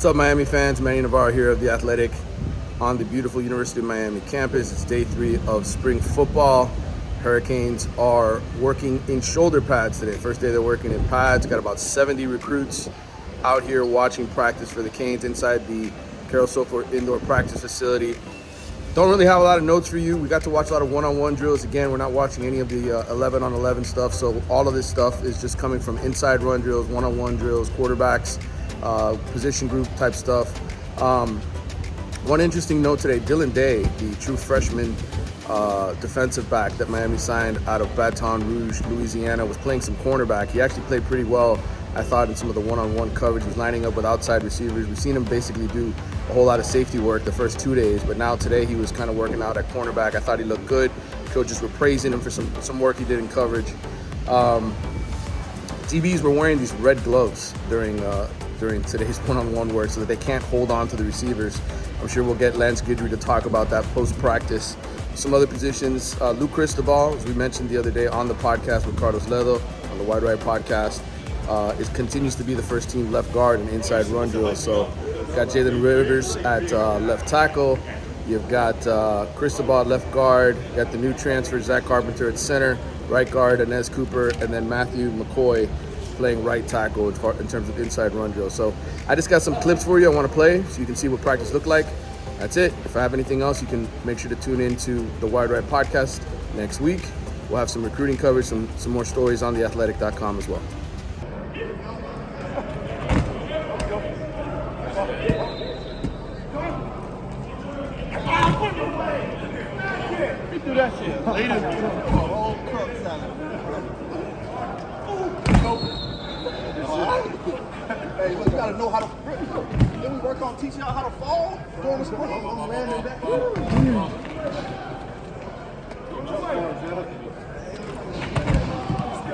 What's up, Miami fans? Manny Navarro here of The Athletic on the beautiful University of Miami campus. It's day 3 of spring football. Hurricanes are working in shoulder pads today. First day they're working in pads. Got about 70 recruits out here watching practice for the Canes inside the Carol Sofer indoor practice facility. Don't really have a lot of notes for you. We got to watch a lot of one-on-one drills. Again, we're not watching any of the 11-on-11 stuff, so all of this stuff is just coming from inside run drills, one-on-one drills, quarterbacks, position group type stuff. One interesting note today, Dylan Day, the true freshman defensive back that Miami signed out of Baton Rouge, Louisiana, was playing some cornerback. He actually played pretty well, I thought, in some of the one-on-one coverage. He was lining up with outside receivers. We've seen him basically do a whole lot of safety work the first 2 days, but now today he was kind of working out at cornerback. I thought he looked good. Coaches were praising him for some work he did in coverage. DBs were wearing these red gloves during today's one-on-one work so that they can't hold on to the receivers. I'm sure we'll get Lance Guidry to talk about that post-practice. Some other positions, Luke Cristobal, as we mentioned the other day on the podcast with Carlos Ledo on the Wide Right podcast, continues to be the first team left guard in inside run drills. So you've got Jalen Rivers at left tackle. You've got Cristobal at left guard. You got the new transfer, Zach Carpenter at center. Right guard, Inez Cooper, and then Matthew McCoy playing right tackle in terms of inside run drills. So I just got some clips for you I want to play so you can see what practice looked like. That's it. If I have anything else, you can make sure to tune into the Wide Right podcast next week. We'll have some recruiting coverage, some more stories on theathletic.com as well. Do that shit. Old cook salad. Hey, look, you gotta know how to grip. Then we work on teaching y'all how to fall. Going to sprint. I'm landing back. Still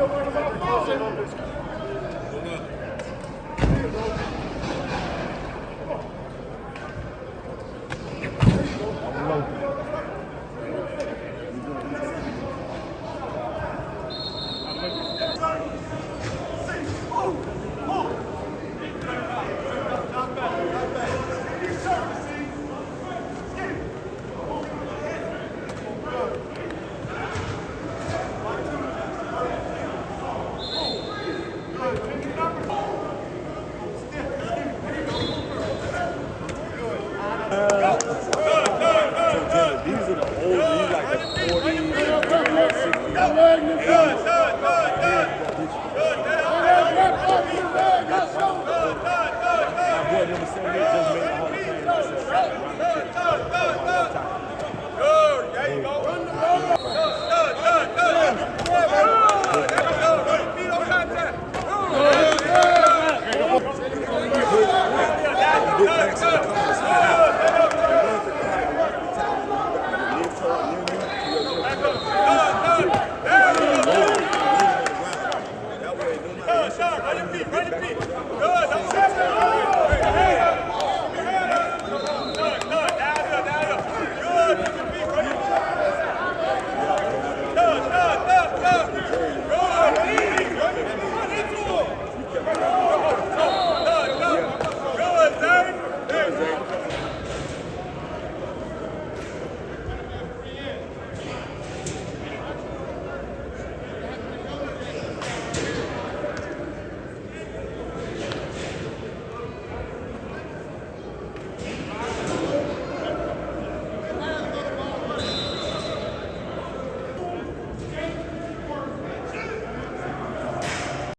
learning about falling.